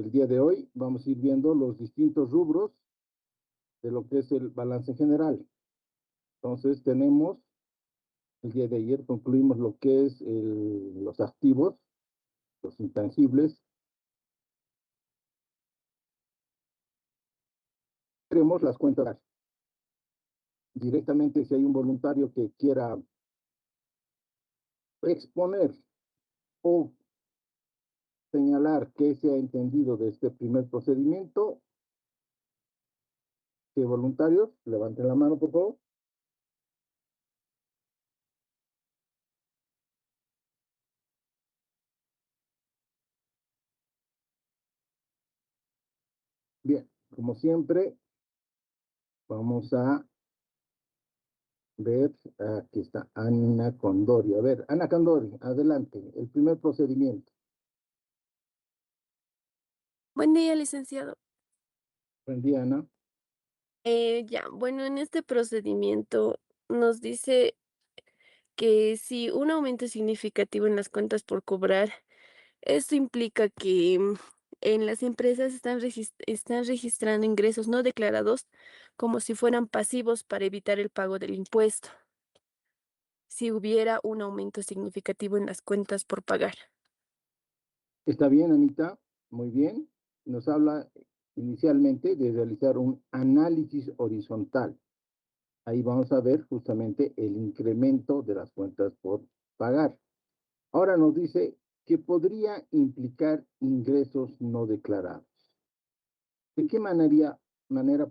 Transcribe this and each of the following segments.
el día de hoy vamos a ir viendo los distintos rubros de lo que es el balance general. Entonces tenemos, el día de ayer concluimos lo que es los activos, los intangibles. Tenemos las cuentas. Directamente, si hay un voluntario que quiera exponer o señalar qué se ha entendido de este primer procedimiento, que voluntarios, levanten la mano, por favor. Bien, como siempre, vamos a ver, aquí está Ana Condori. A ver, Ana Condori, adelante, el primer procedimiento. Buen día, licenciado. Buen día, Ana. Bueno, en este procedimiento nos dice que si un aumento significativo en las cuentas por cobrar, esto implica que en las empresas están registrando ingresos no declarados como si fueran pasivos para evitar el pago del impuesto, si hubiera un aumento significativo en las cuentas por pagar. Está bien, Anita, muy bien. Nos habla inicialmente de realizar un análisis horizontal. Ahí vamos a ver justamente el incremento de las cuentas por pagar. Ahora nos dice que podría implicar ingresos no declarados. ¿De qué manera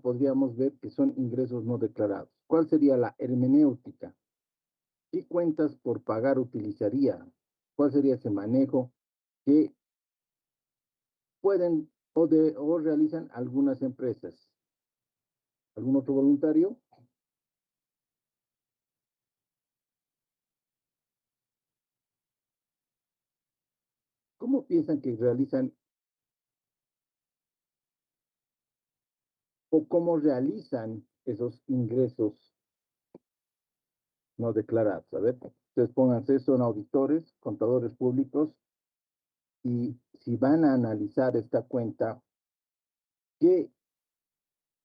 podríamos ver que son ingresos no declarados? ¿Cuál sería la hermenéutica? ¿Qué cuentas por pagar utilizaría? ¿Cuál sería ese manejo que pueden o realizan algunas empresas? ¿Algún otro voluntario? ¿Cómo piensan que realizan o cómo realizan esos ingresos no declarados? A ver, ustedes pónganse, son auditores, contadores públicos, y si van a analizar esta cuenta, ¿qué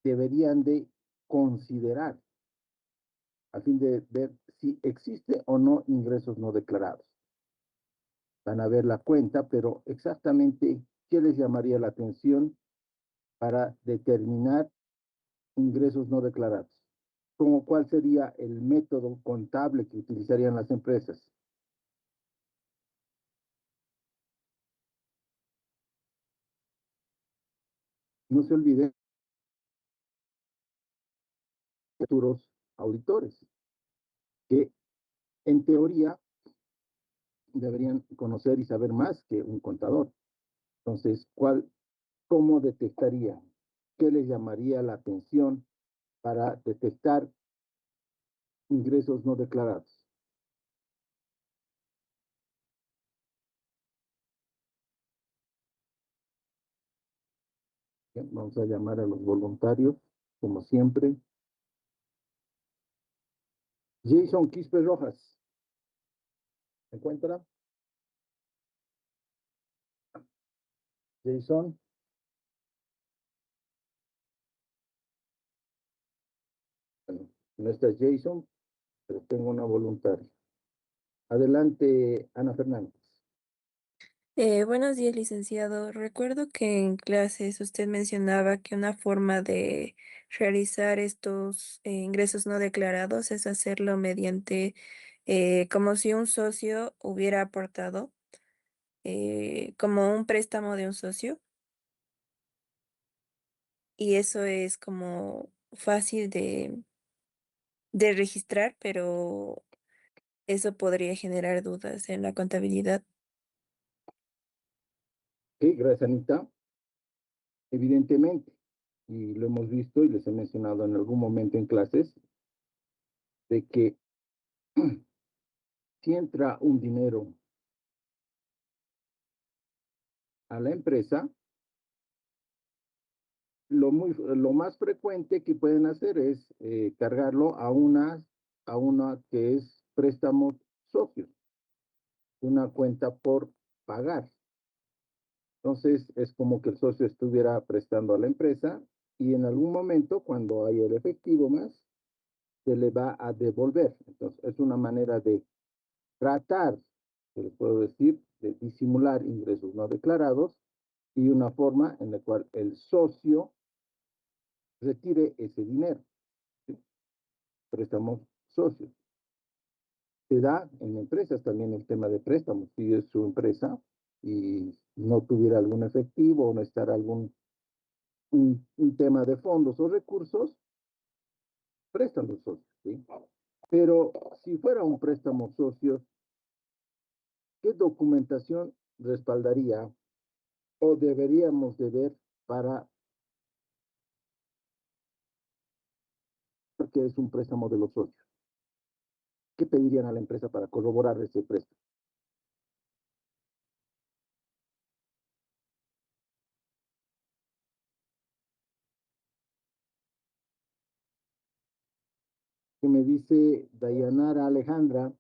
deberían de considerar a fin de ver si existe o no ingresos no declarados? Van a ver la cuenta, pero exactamente qué les llamaría la atención para determinar ingresos no declarados. ¿Cómo cuál sería el método contable que utilizarían las empresas? No se olviden, futuros auditores, que en teoría deberían conocer y saber más que un contador. Entonces, cómo detectaría? ¿Qué les llamaría la atención para detectar ingresos no declarados? Bien, vamos a llamar a los voluntarios, como siempre. Jason Quispe Rojas, ¿se encuentra? Jason, bueno, no está Jason, pero tengo una voluntaria. Adelante, Ana Fernández. Buenos días, licenciado. Recuerdo que en clases usted mencionaba que una forma de realizar estos ingresos no declarados es hacerlo mediante como si un socio hubiera aportado, como un préstamo de un socio, y eso es como fácil de registrar, pero eso podría generar dudas en la contabilidad. Sí, gracias, Anita. Evidentemente, y lo hemos visto y les he mencionado en algún momento en clases, de que si entra un dinero a la empresa, lo más frecuente que pueden hacer es cargarlo a una que es préstamo socios, una cuenta por pagar. Entonces, es como que el socio estuviera prestando a la empresa y en algún momento, cuando hay el efectivo más, se le va a devolver. Entonces, es una manera de tratar, se les puedo decir, de disimular ingresos no declarados y una forma en la cual el socio retire ese dinero. ¿Sí? Préstamos socios. Se da en empresas también el tema de préstamos. Si es su empresa y no tuviera algún efectivo o no estar algún un tema de fondos o recursos, prestan los socios, ¿sí? Pero si fuera un préstamo socios, ¿qué documentación respaldaría o deberíamos de ver para que es un préstamo de los socios? ¿Qué pedirían a la empresa para corroborar ese préstamo? ¿Qué me dice Dayanara Alejandra?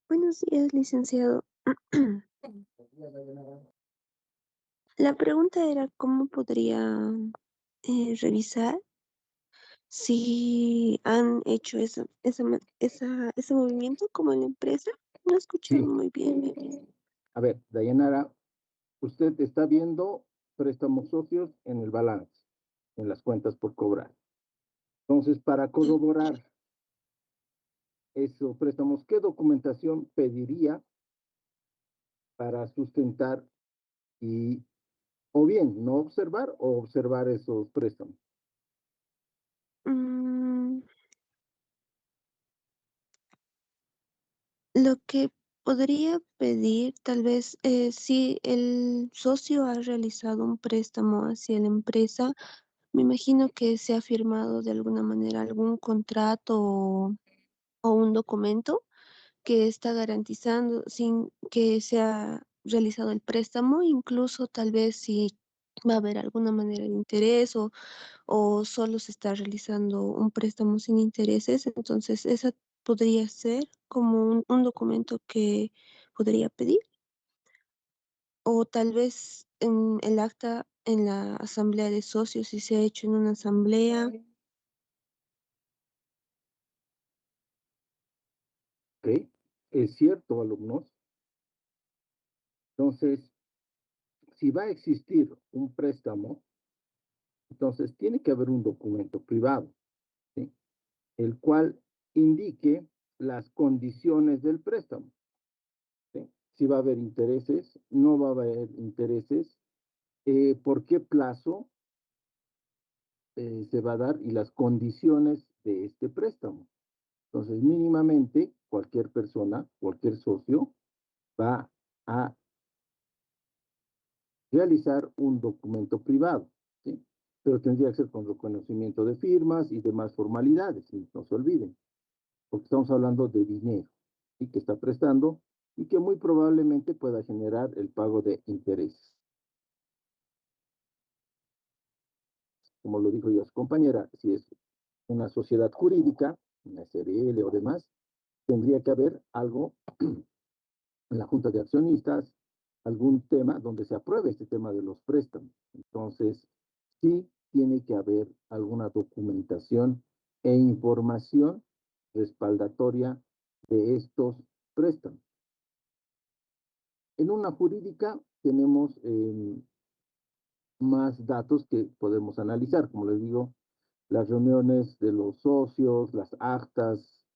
Buenos días, licenciado. La pregunta era cómo podría revisar si han hecho ese movimiento como en la empresa. No he escuchado Sí. muy bien. A ver, Dayanara, usted está viendo préstamos socios en el balance, en las cuentas por cobrar. Entonces, para corroborar esos préstamos, ¿qué documentación pediría para sustentar y, o bien, no observar o observar esos préstamos? Mm, lo que podría pedir, tal vez, si el socio ha realizado un préstamo hacia la empresa, me imagino que se ha firmado de alguna manera algún contrato o un documento que está garantizando sin que sea realizado el préstamo, incluso tal vez si va a haber alguna manera de interés o solo se está realizando un préstamo sin intereses, entonces esa podría ser como un documento que podría pedir o tal vez en el acta en la asamblea de socios, si se ha hecho en una asamblea. ¿Ok? Es cierto, alumnos. Entonces, si va a existir un préstamo, entonces tiene que haber un documento privado, ¿sí? El cual indique las condiciones del préstamo, ¿sí? Si va a haber intereses, no va a haber intereses, por qué plazo se va a dar y las condiciones de este préstamo. Entonces, mínimamente, cualquier persona, cualquier socio va a realizar un documento privado, ¿sí? Pero tendría que ser con reconocimiento de firmas y demás formalidades, y no se olviden, porque estamos hablando de dinero, ¿sí? Que está prestando y que muy probablemente pueda generar el pago de intereses. Como lo dijo ya su compañera, si es una sociedad jurídica, una SRL o demás, tendría que haber algo en la junta de accionistas, algún tema donde se apruebe este tema de los préstamos. Entonces, sí tiene que haber alguna documentación e información respaldatoria de estos préstamos. En una jurídica tenemos más datos que podemos analizar, como les digo, las reuniones de los socios, las actas,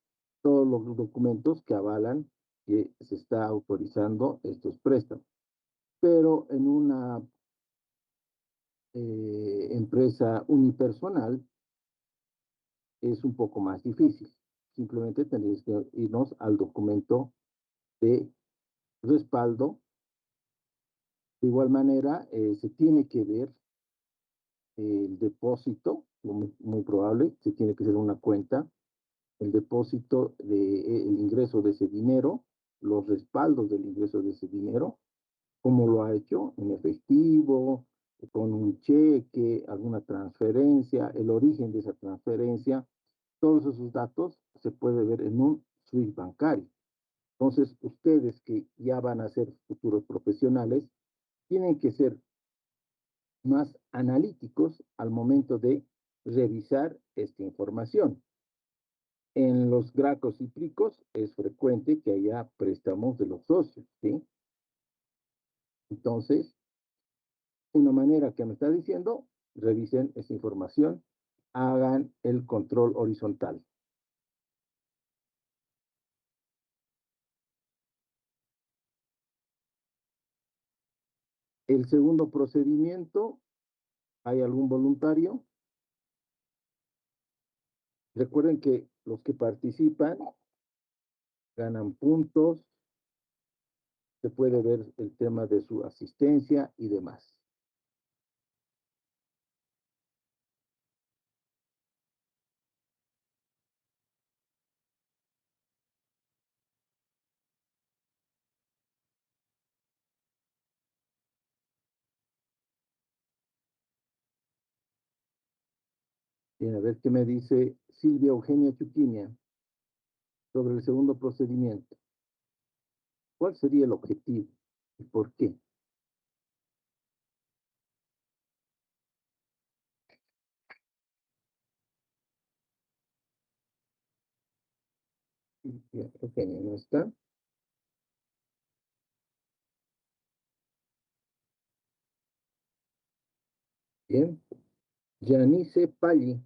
todos los documentos que avalan que se está autorizando estos préstamos. Pero en una empresa unipersonal es un poco más difícil. Simplemente tendréis que irnos al documento de respaldo. De igual manera, se tiene que ver el depósito, muy probable, se tiene que hacer una cuenta, el depósito el ingreso de ese dinero, los respaldos del ingreso de ese dinero, cómo lo ha hecho, en efectivo, con un cheque, alguna transferencia, el origen de esa transferencia, todos esos datos se puede ver en un SWIFT bancario. Entonces, ustedes que ya van a ser futuros profesionales, tienen que ser más analíticos al momento de revisar esta información. En los gracos y pricos es frecuente que haya préstamos de los socios, ¿sí? Entonces, una manera que me está diciendo, revisen esa información, hagan el control horizontal. El segundo procedimiento, ¿hay algún voluntario? Recuerden que los que participan ganan puntos, se puede ver el tema de su asistencia y demás. Bien, a ver qué me dice Silvia Eugenia Chuquimia sobre el segundo procedimiento. ¿Cuál sería el objetivo y por qué? Silvia Eugenia, ¿no está? Bien. Yanice Palli.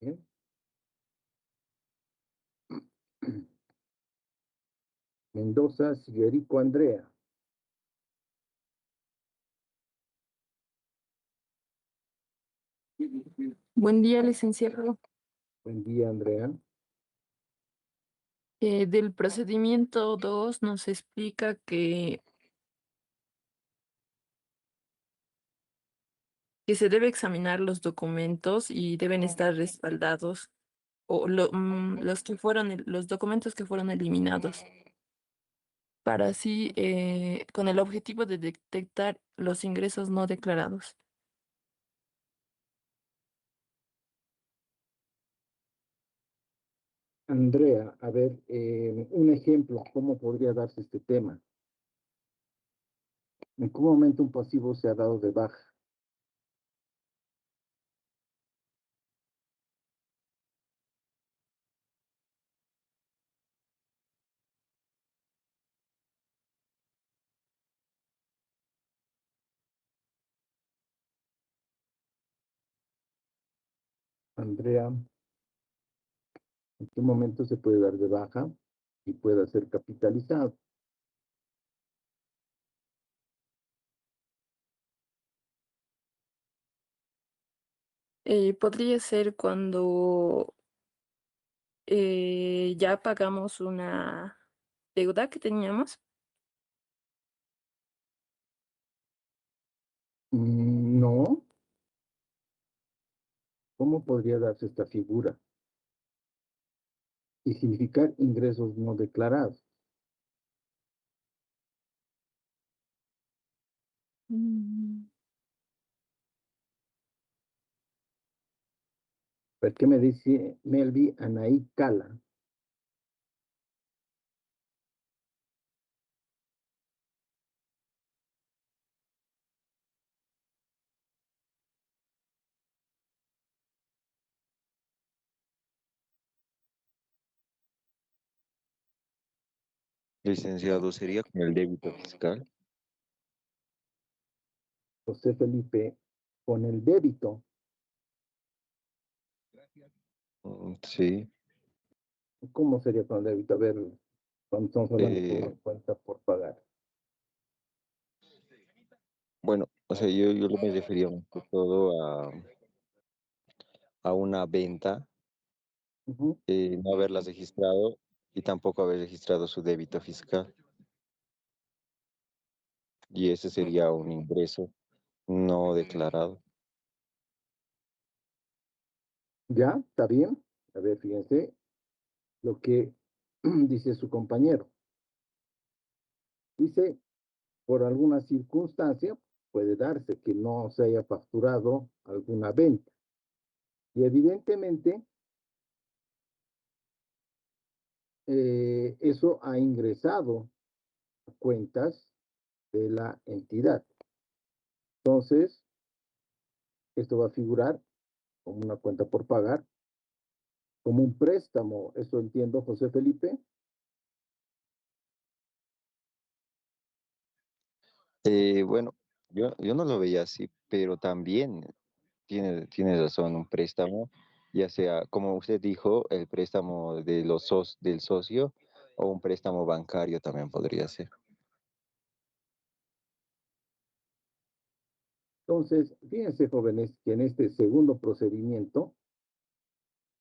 Bien. Mendoza Siguerico Andrea. Buen día, licenciado. Buen día, Andrea. Del procedimiento 2 nos explica que se debe examinar los documentos y deben estar respaldados los que fueron, los documentos que fueron eliminados para así, con el objetivo de detectar los ingresos no declarados. Andrea, a ver, un ejemplo, ¿cómo podría darse este tema? ¿En qué momento un pasivo se ha dado de baja? Andrea, ¿en qué momento se puede dar de baja y pueda ser capitalizado? Podría ser cuando ya pagamos una deuda que teníamos. No, ¿cómo podría darse esta figura? Y significar ingresos no declarados. Mm. ¿Pero qué me dice Melvi Anaí Cala? Licenciado, ¿sería con el débito fiscal? José Felipe, con el débito. Sí. ¿Cómo sería con el débito? A ver, cuando estamos hablando por Eh, una cuenta por pagar. bueno, o sea, yo me refería más que todo a una venta, Ujú. no haberla registrado y tampoco haber registrado su débito fiscal. Y ese sería un ingreso no declarado. Ya, está bien. A ver, fíjense lo que dice su compañero. Dice, por alguna circunstancia puede darse que no se haya facturado alguna venta. Y evidentemente, eso ha ingresado a cuentas de la entidad. Entonces, esto va a figurar como una cuenta por pagar, como un préstamo. Eso entiendo, José Felipe. Bueno, yo no lo veía así, pero también tiene razón, un préstamo, ya sea, como usted dijo, el préstamo de del socio o un préstamo bancario también podría ser. Entonces, fíjense, jóvenes, que en este segundo procedimiento,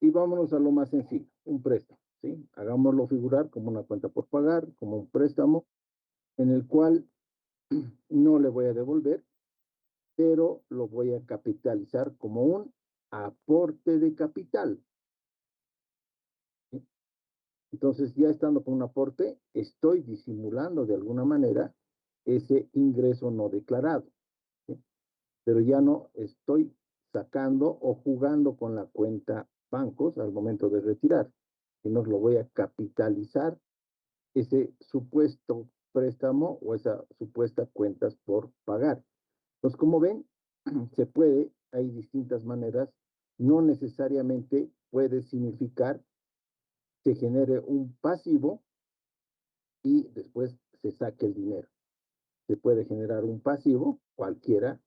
y vámonos a lo más sencillo, un préstamo, ¿sí? Hagámoslo figurar como una cuenta por pagar, como un préstamo, en el cual no le voy a devolver, pero lo voy a capitalizar como un aporte de capital, ¿sí? Entonces, ya estando con un aporte, estoy disimulando de alguna manera ese ingreso no declarado, ¿sí? Pero ya no estoy sacando o jugando con la cuenta bancos al momento de retirar, sino lo voy a capitalizar ese supuesto préstamo o esa supuesta cuentas por pagar. Entonces, como ven, se puede, hay distintas maneras, no necesariamente puede significar que genere un pasivo y después se saque el dinero. Se puede generar un pasivo, cualquiera,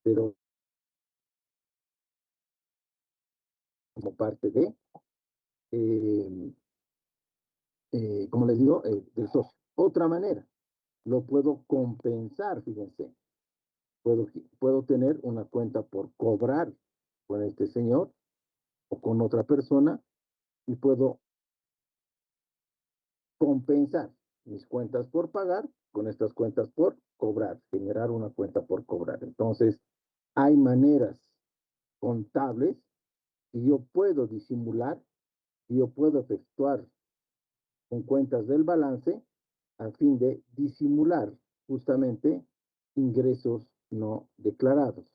pero como parte de, eh, como les digo, del socio. Otra manera, lo puedo compensar, fíjense. Puedo tener una cuenta por cobrar con este señor o con otra persona y puedo compensar mis cuentas por pagar con estas cuentas por cobrar, generar una cuenta por cobrar. Entonces, hay maneras contables que yo puedo disimular y yo puedo efectuar con cuentas del balance a fin de disimular justamente ingresos no declarados.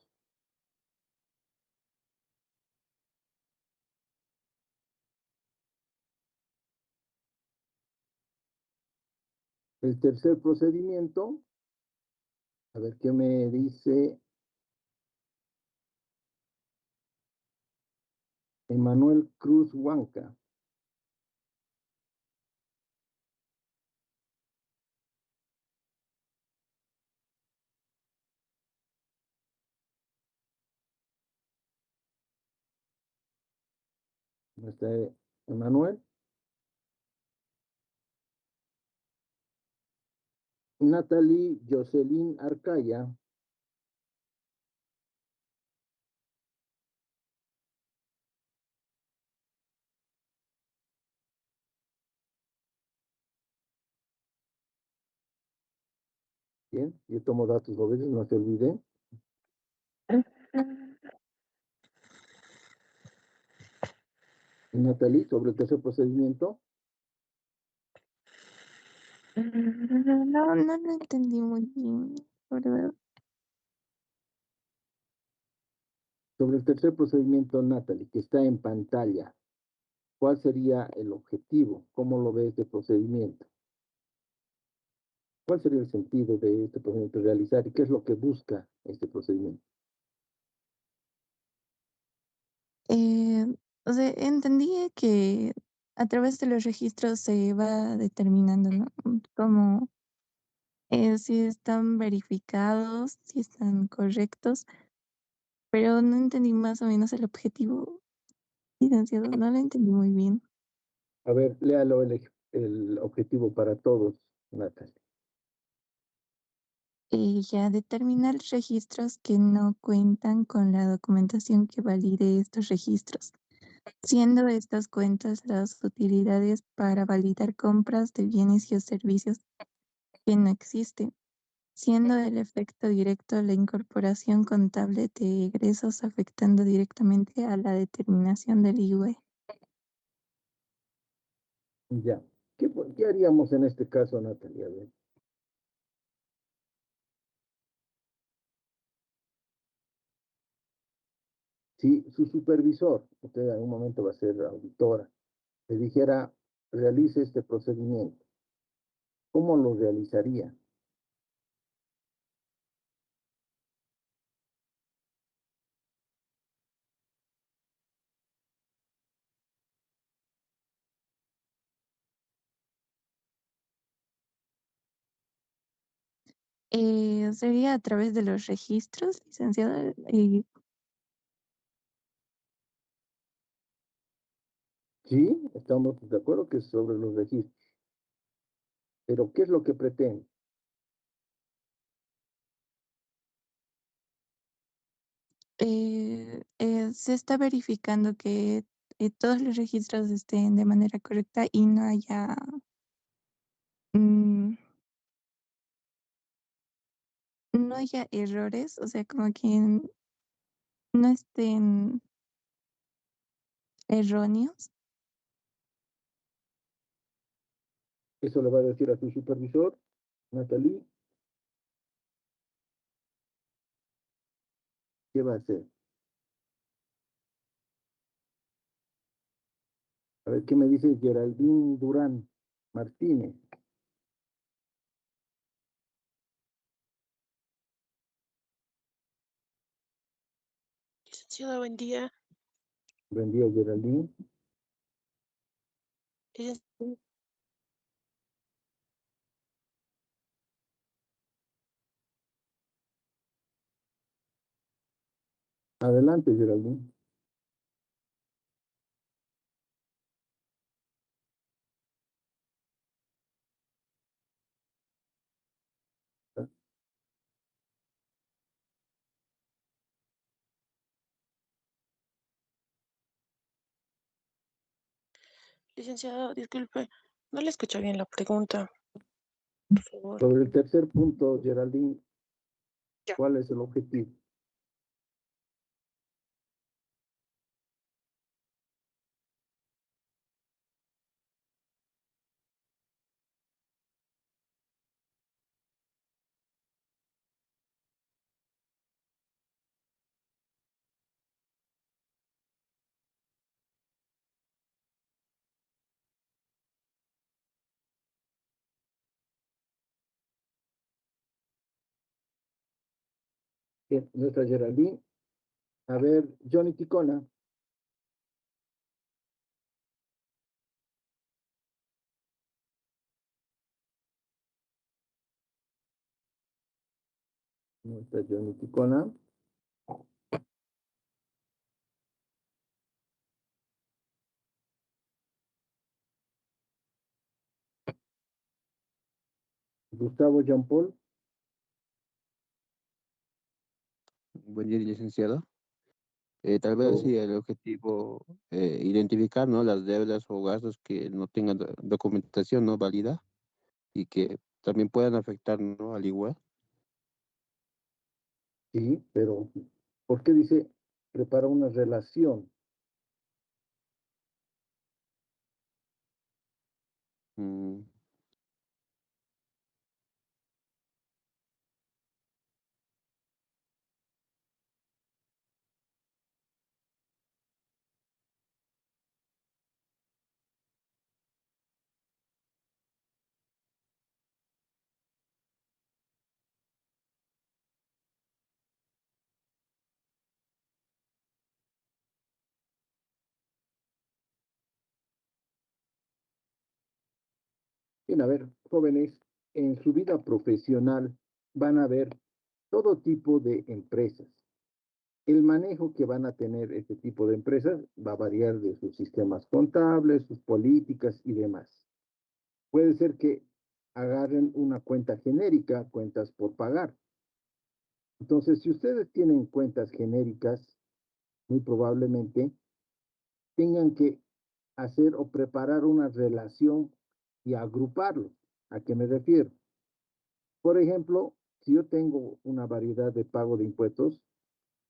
El tercer procedimiento, a ver qué me dice Emanuel Cruz Huanca. ¿Cómo está Emanuel? Natalie Jocelyn Arcaya. Bien, yo tomo datos jóvenes, no se olviden. Natalie, sobre el tercer procedimiento. No, no lo entendí muy bien, ¿verdad? Sobre el tercer procedimiento, Natalie, que está en pantalla, ¿cuál sería el objetivo? ¿Cómo lo ve este procedimiento? ¿Cuál sería el sentido de este procedimiento realizar y qué es lo que busca este procedimiento? Eh, o sea, entendí que a través de los registros se va determinando, ¿no? Como si están verificados, si están correctos, pero no entendí más o menos el objetivo, licenciado, no lo entendí muy bien. A ver, léalo el objetivo para todos, Natalie. Ya determinar registros que no cuentan con la documentación que valide estos registros, siendo estas cuentas las utilidades para validar compras de bienes y servicios que no existen, siendo el efecto directo la incorporación contable de egresos afectando directamente a la determinación del IVE. Ya. ¿Qué haríamos en este caso, Natalia? A ver. Si su supervisor, usted en un momento va a ser auditora, le dijera, realice este procedimiento, ¿cómo lo realizaría? Sería a través de los registros, licenciada. Sí, estamos de acuerdo que es sobre los registros, pero ¿qué es lo que pretende? Se está verificando que todos los registros estén de manera correcta y no haya, mm, no haya errores, o sea, como que no estén erróneos. Eso le va a decir a su supervisor, Natalie, ¿qué va a hacer? A ver, ¿qué me dice Geraldine Durán Martínez? Licenciada, buen día. Buen día, Geraldine. Licen- Adelante, Geraldine. Licenciada, disculpe, no le escuché bien la pregunta, por favor. Sobre el tercer punto, Geraldine, Ya. ¿cuál es el objetivo? Nuestra Geraldine. A ver, Johnny Ticona. Nuestra Johnny Ticona. Gustavo Jean Paul. Buen día, licenciado. Tal vez Gustavo. sí el objetivo, identificar, ¿no?, las deudas o gastos que no tengan documentación no válida y que también puedan afectar, ¿no?, al igual. Sí, pero ¿por qué dice prepara una relación? Mm, Bien, a ver, jóvenes, en su vida profesional van a ver todo tipo de empresas. El manejo que van a tener este tipo de empresas va a variar de sus sistemas contables, sus políticas y demás. Puede ser que agarren una cuenta genérica, cuentas por pagar. Entonces, si ustedes tienen cuentas genéricas, muy probablemente tengan que hacer o preparar una relación y agruparlos. ¿A qué me refiero? Por ejemplo, si yo tengo una variedad de pago de impuestos,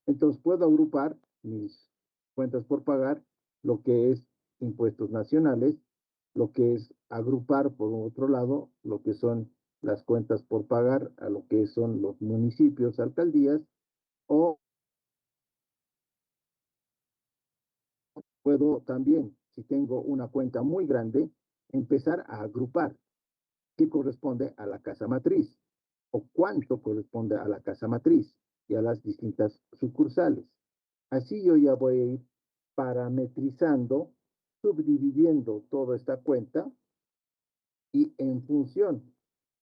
entonces puedo agrupar mis cuentas por pagar, lo que es impuestos nacionales, lo que es agrupar por otro lado, lo que son las cuentas por pagar a lo que son los municipios, alcaldías, o Puedo también, si tengo una cuenta muy grande, empezar a agrupar qué corresponde a la casa matriz o cuánto corresponde a la casa matriz y a las distintas sucursales. Así yo ya voy a ir parametrizando, subdividiendo toda esta cuenta y en función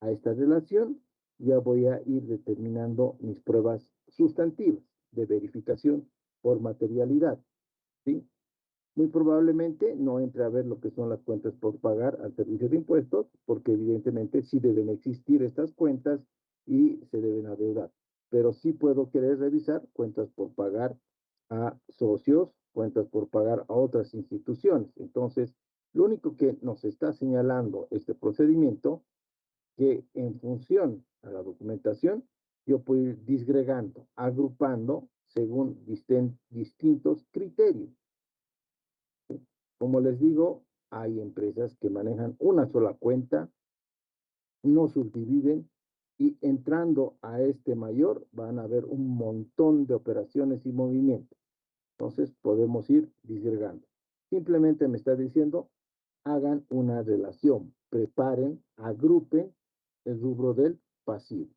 a esta relación ya voy a ir determinando mis pruebas sustantivas de verificación por materialidad, ¿sí? Muy probablemente no entre a ver lo que son las cuentas por pagar al servicio de impuestos, porque evidentemente sí deben existir estas cuentas y se deben adeudar. Pero sí puedo querer revisar cuentas por pagar a socios, cuentas por pagar a otras instituciones. Entonces, lo único que nos está señalando este procedimiento, que en función a la documentación, yo puedo ir disgregando, agrupando según distintos criterios. Como les digo, hay empresas que manejan una sola cuenta, no subdividen y entrando a este mayor van a ver un montón de operaciones y movimientos. Entonces podemos ir disgregando. Simplemente me está diciendo, hagan una relación, preparen, agrupen el rubro del pasivo.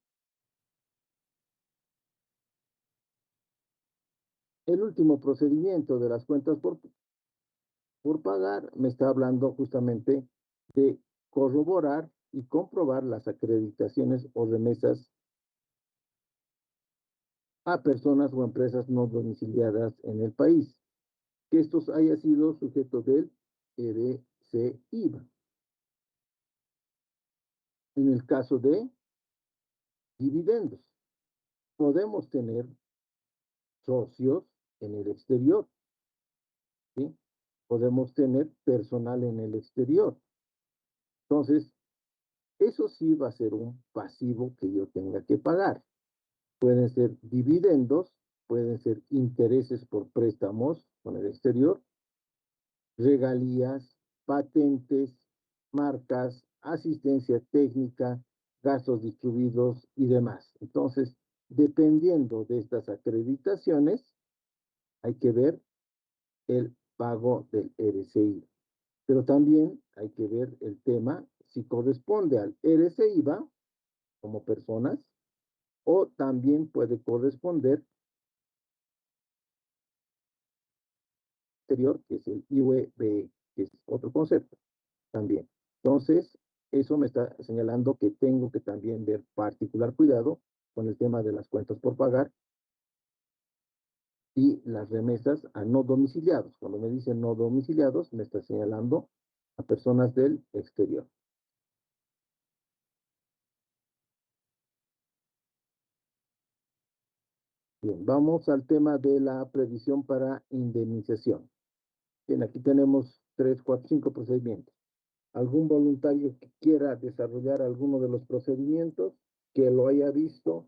El último procedimiento de las cuentas por pagar me está hablando justamente de corroborar y comprobar las acreditaciones o remesas a personas o empresas no domiciliadas en el país, que estos haya sido sujeto del ERC-IVA. En el caso de dividendos, podemos tener socios en el exterior, ¿sí? Podemos tener personal en el exterior. Entonces, eso sí va a ser un pasivo que yo tenga que pagar. Pueden ser dividendos, pueden ser intereses por préstamos con el exterior, regalías, patentes, marcas, asistencia técnica, gastos distribuidos y demás. Entonces, dependiendo de estas acreditaciones, hay que ver el pago del RCI. Pero también hay que ver el tema si corresponde al RCIVA como personas o también puede corresponder exterior, que es el IUEB, que es otro concepto también. Entonces, eso me está señalando que tengo que también ver particular cuidado con el tema de las cuentas por pagar y las remesas a no domiciliados. Cuando me dicen no domiciliados, me está señalando a personas del exterior. Bien, vamos al tema de la previsión para indemnización. Bien, aquí tenemos 3, 4, 5 procedimientos. ¿Algún voluntario que quiera desarrollar alguno de los procedimientos, que lo haya visto?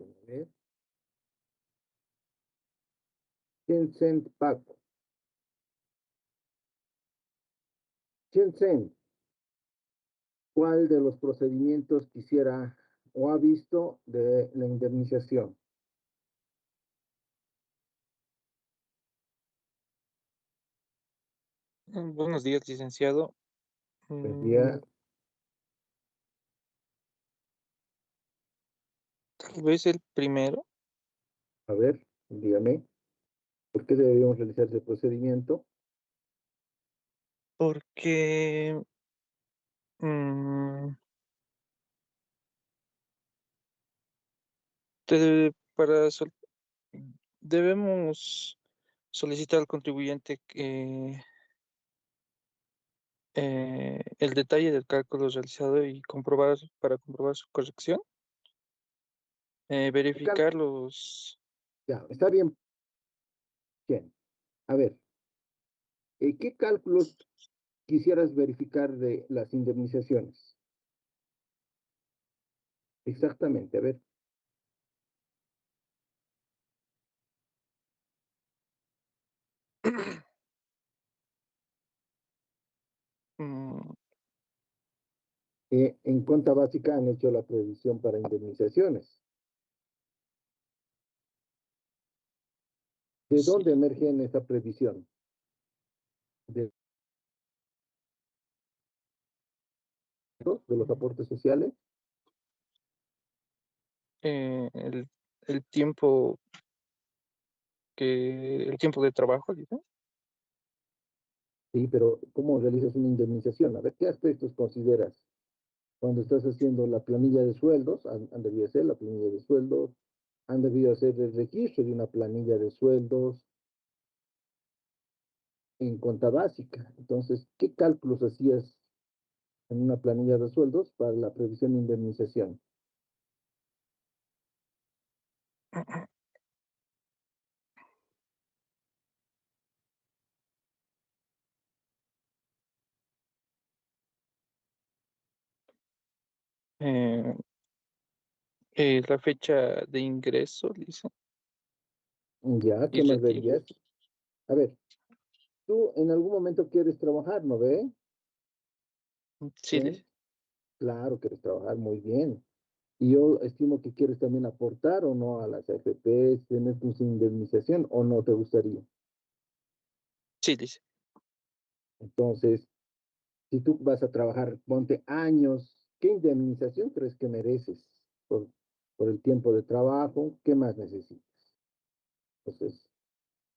A ver. Tencent Paco. Tencent, ¿cuál de los procedimientos quisiera o ha visto de la indemnización? Buenos días, licenciado. Buen día. Tal vez el primero, A ver, dígame, ¿por qué deberíamos realizar ese procedimiento? porque mm, debemos solicitar al contribuyente que el detalle del cálculo realizado y para comprobar su corrección, verificar los. Ya, está bien. Bien. A ver, ¿qué cálculos quisieras verificar de las indemnizaciones? Exactamente, a ver. Mm, En cuenta básica han hecho la previsión para indemnizaciones. ¿De sí. dónde emerge en esta previsión? ¿De, de los aportes sociales? Eh, el, el tiempo el tiempo de trabajo, dice. Sí, pero ¿cómo realizas una indemnización? A ver, ¿qué aspectos consideras? Cuando estás haciendo la planilla de sueldos, han debido hacer la planilla de sueldos, han debido hacer el registro de una planilla de sueldos en cuenta básica. Entonces, ¿qué cálculos hacías en una planilla de sueldos para la previsión de indemnización? Eh, la fecha de ingreso, dice. Ya, Y ¿qué más retiro. verías? A ver, tú en algún momento quieres trabajar, ¿no ve? Sí, ¿Sí? dice. Claro, quieres trabajar muy bien. Y yo estimo que quieres también aportar o no a las AFPs, tener tu indemnización o no te gustaría. Sí, dice. Entonces, si tú vas a trabajar, ponte años, ¿qué indemnización crees que mereces por el tiempo de trabajo? ¿Qué más necesitas? Entonces,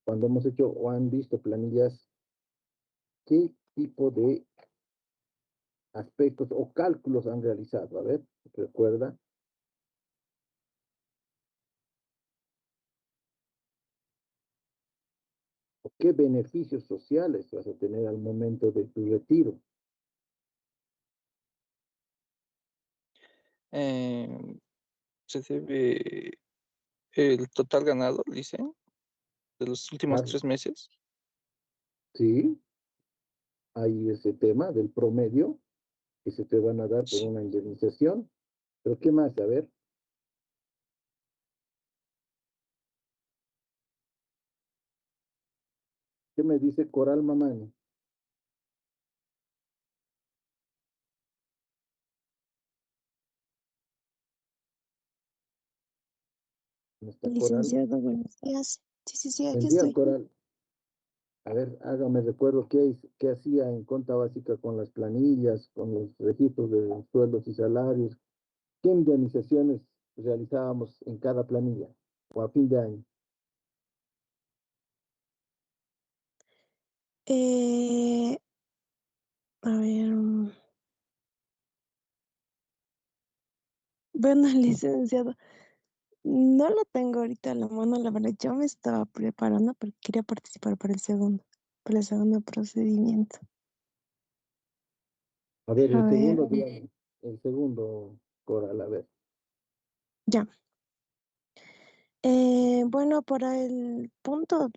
cuando hemos hecho o han visto planillas, ¿qué tipo de aspectos o cálculos han realizado? A ver, recuerda. ¿O qué beneficios sociales vas a tener al momento de tu retiro? Eh, se debe el total ganado, dice, de los últimos Ah, 3 meses. sí, hay ese tema del promedio que se te van a dar por Sí. una indemnización. Pero ¿qué más? A ver, ¿qué me dice Coral Mamani? ¿No está Coral? Licenciado, buenos días. Sí, sí, sí, aquí Buen día, estoy. Coral. A ver, hágame recuerdo qué hacía en cuenta básica con las planillas, con los registros de sueldos y salarios, qué indemnizaciones realizábamos en cada planilla o a fin de año. Eh, a ver, bueno, licenciado, no lo tengo ahorita a la mano, la verdad, yo me estaba preparando porque quería participar para el segundo procedimiento. A ver, A ver, el segundo, Coral, a ver. ya. Bueno, para el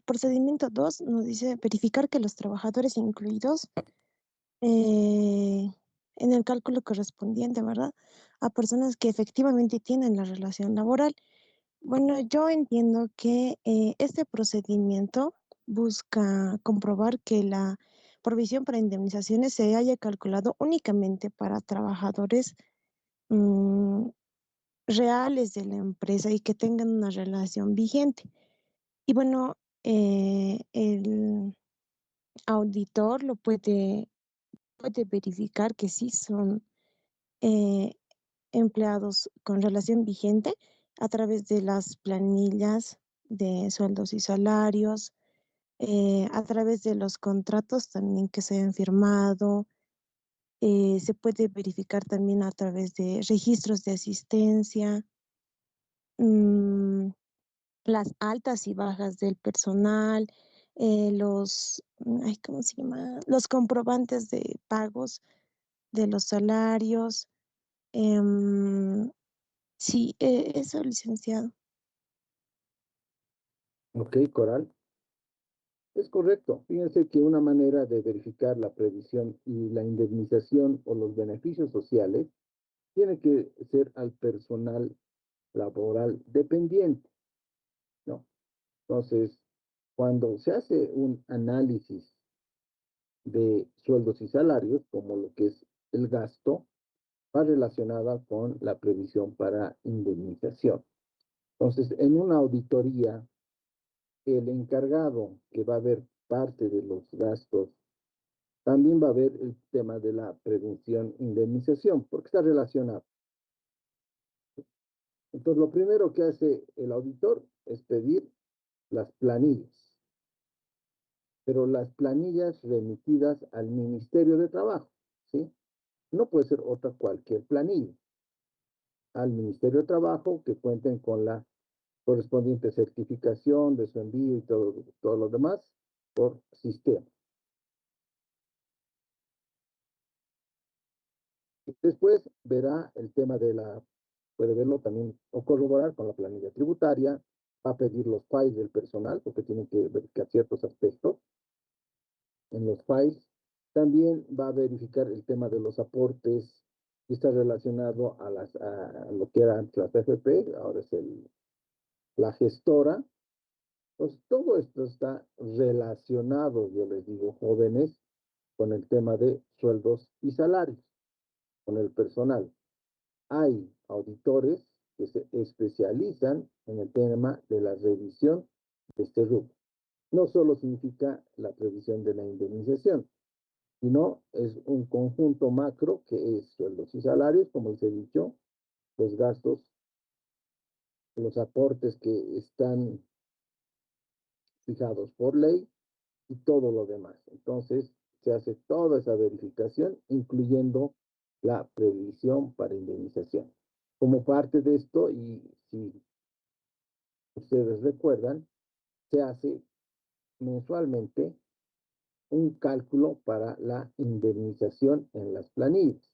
procedimiento 2 nos dice verificar que los trabajadores incluidos eh, en el cálculo correspondiente, ¿verdad? A personas que efectivamente tienen la relación laboral. Bueno, yo entiendo que este procedimiento busca comprobar que la provisión para indemnizaciones se haya calculado únicamente para trabajadores mm, reales de la empresa y que tengan una relación vigente. Y bueno, el auditor puede verificar que sí son eh, empleados con relación vigente a través de las planillas de sueldos y salarios, a través de los contratos también que se han firmado. Se puede verificar también a través de registros de asistencia, mm, las altas y bajas del personal, ay, ¿cómo se llama? Los comprobantes de pagos de los salarios. em, sí, eso, licenciado. Ok, Coral. Es correcto. Fíjense que una manera de verificar la previsión y la indemnización o los beneficios sociales tiene que ser al personal laboral dependiente, ¿no? Entonces, cuando se hace un análisis de sueldos y salarios, como lo que es el gasto, va relacionada con la previsión para indemnización. Entonces, en una auditoría, el encargado que va a ver parte de los gastos, también va a ver el tema de la prevención indemnización, porque está relacionado. Entonces, lo primero que hace el auditor es pedir las planillas, pero las planillas remitidas al Ministerio de Trabajo, ¿sí? No puede ser otra cualquier planilla. Al Ministerio de Trabajo que cuenten con la correspondiente certificación de su envío y todo lo demás por sistema. Después verá el tema de puede verlo también o corroborar con la planilla tributaria, va a pedir los files del personal porque tienen que verificar ciertos aspectos en los files. También va a verificar el tema de los aportes que está relacionado a lo que era antes la TFP, ahora es la gestora. Pues todo esto está relacionado, yo les digo, jóvenes, con el tema de sueldos y salarios, con el personal. Hay auditores que se especializan en el tema de la revisión de este rubro. No solo significa la previsión de la indemnización, sino es un conjunto macro que es sueldos y salarios, como les he dicho, los gastos, los aportes que están fijados por ley y todo lo demás. Entonces, se hace toda esa verificación, incluyendo la previsión para indemnización. Como parte de esto, y si ustedes recuerdan, se hace mensualmente un cálculo para la indemnización en las planillas,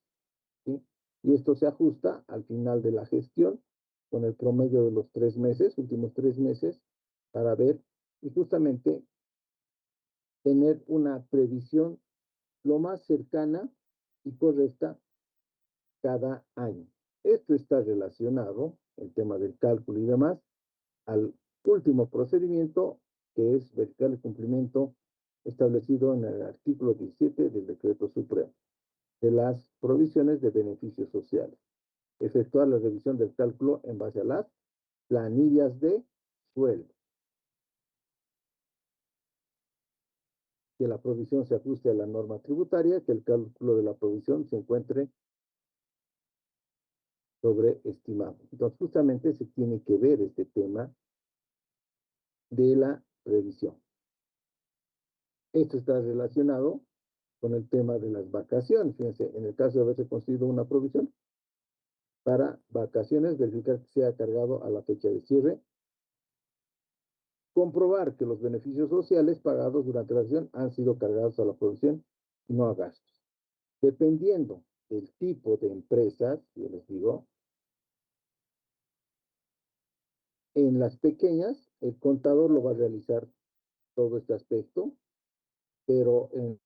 ¿sí? Y esto se ajusta al final de la gestión con el promedio de los 3 meses, últimos 3 meses, para ver y justamente tener una previsión lo más cercana y correcta cada año. Esto está relacionado, el tema del cálculo y demás, al último procedimiento, que es verificar el cumplimiento establecido en el artículo 17 del Decreto Supremo de las provisiones de beneficios sociales. Efectuar la revisión del cálculo en base a las planillas de sueldo. Que la provisión se ajuste a la norma tributaria, que el cálculo de la provisión se encuentre sobreestimado. Entonces, justamente se tiene que ver este tema de la revisión. Esto está relacionado con el tema de las vacaciones. Fíjense, en el caso de haberse construido una provisión para vacaciones, verificar que sea cargado a la fecha de cierre, comprobar que los beneficios sociales pagados durante la acción han sido cargados a la provisión y no a gastos. Dependiendo del tipo de empresas, yo les digo, en las pequeñas, el contador lo va a realizar todo este aspecto, pero en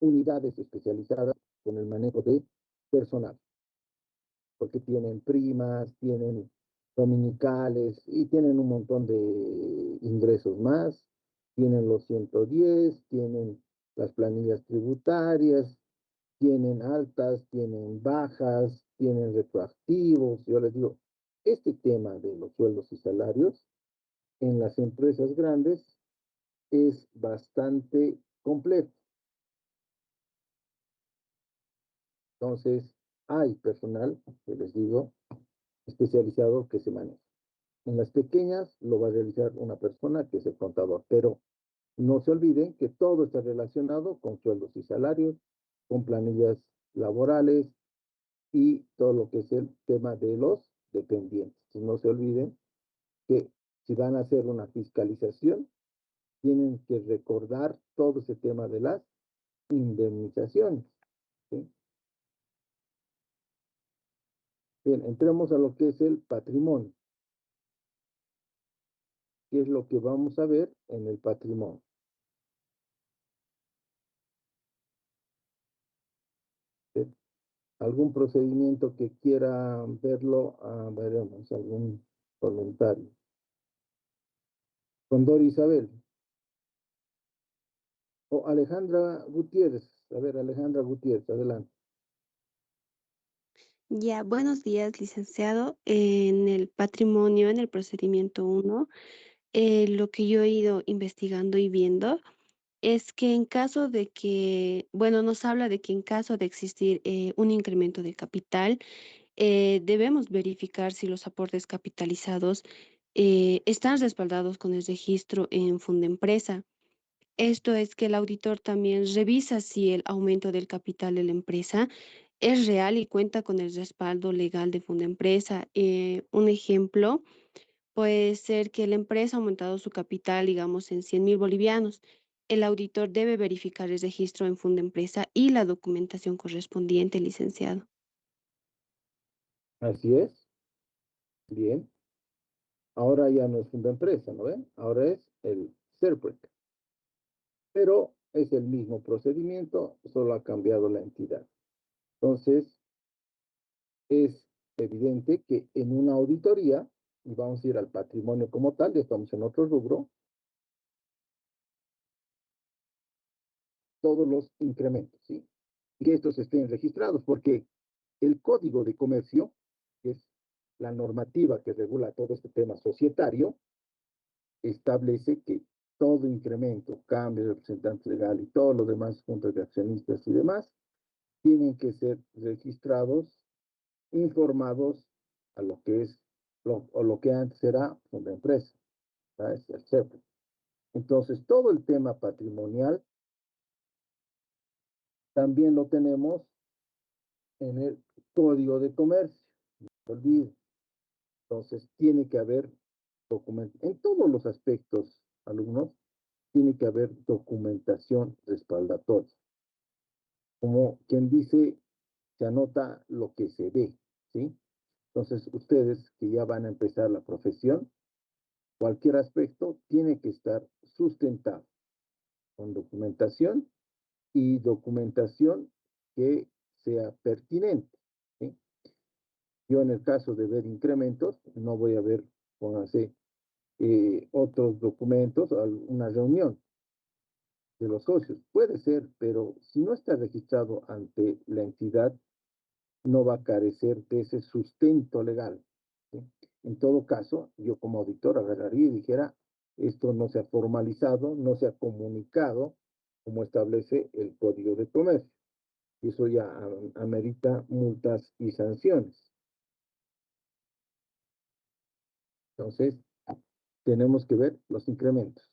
unidades especializadas con el manejo de personal, porque tienen primas, tienen dominicales y tienen un montón de ingresos más, tienen los 110, tienen las planillas tributarias, tienen altas, tienen bajas, tienen retroactivos. Yo les digo, este tema de los sueldos y salarios en las empresas grandes es bastante complejo. Entonces, hay personal, que les digo, especializado que se maneja. En las pequeñas lo va a realizar una persona que es el contador, pero no se olviden que todo está relacionado con sueldos y salarios, con planillas laborales y todo lo que es el tema de los dependientes. Entonces, no se olviden que si van a hacer una fiscalización, tienen que recordar todo ese tema de las indemnizaciones, ¿sí? Bien, entremos a lo que es el patrimonio. ¿Qué es lo que vamos a ver en el patrimonio? ¿Algún procedimiento que quiera verlo? Veremos, algún comentario. Condor Isabel. O Alejandra Gutiérrez. A ver, Alejandra Gutiérrez, adelante. Ya, buenos días, licenciado. En el patrimonio, en el procedimiento 1, lo que yo he ido investigando y viendo es que en caso de que, bueno, nos habla de que en caso de existir un incremento de capital, debemos verificar si los aportes capitalizados están respaldados con el registro en Fundempresa. Esto es que el auditor también revisa si el aumento del capital de la empresa es real y cuenta con el respaldo legal de Fundempresa. Un ejemplo puede ser que la empresa ha aumentado su capital, digamos, en 100.000 bolivianos. El auditor debe verificar el registro en Fundempresa y la documentación correspondiente, licenciado. Así es. Bien. Ahora ya no es una empresa, ¿no ven? Ahora es el CERPREC. Pero es el mismo procedimiento, solo ha cambiado la entidad. Entonces, es evidente que en una auditoría, y vamos a ir al patrimonio como tal, ya estamos en otro rubro, todos los incrementos, ¿sí? Y que estos estén registrados, porque el Código de Comercio, que es la normativa que regula todo este tema societario, establece que todo incremento, cambio de representante legal y todos los demás juntas de accionistas y demás, tienen que ser registrados, informados a lo que es, o lo que antes era una empresa, ¿verdad? Es el CEPRE. Entonces, todo el tema patrimonial también lo tenemos en el Código de Comercio, no se olvide. Entonces, tiene que haber documento. En todos los aspectos, alumnos, tiene que haber documentación respaldatoria. Como quien dice, se anota lo que se ve, ¿sí? Entonces, ustedes que ya van a empezar la profesión, cualquier aspecto tiene que estar sustentado con documentación y documentación que sea pertinente, ¿sí? Yo en el caso de ver incrementos, no voy a ver, pónganse, otros documentos, una reunión de los socios. Puede ser, pero si no está registrado ante la entidad, no va a carecer de ese sustento legal, ¿sí? En todo caso, yo como auditor agarraría y dijera, esto no se ha formalizado, no se ha comunicado como establece el Código de Comercio. Y eso ya amerita multas y sanciones. Entonces, tenemos que ver los incrementos.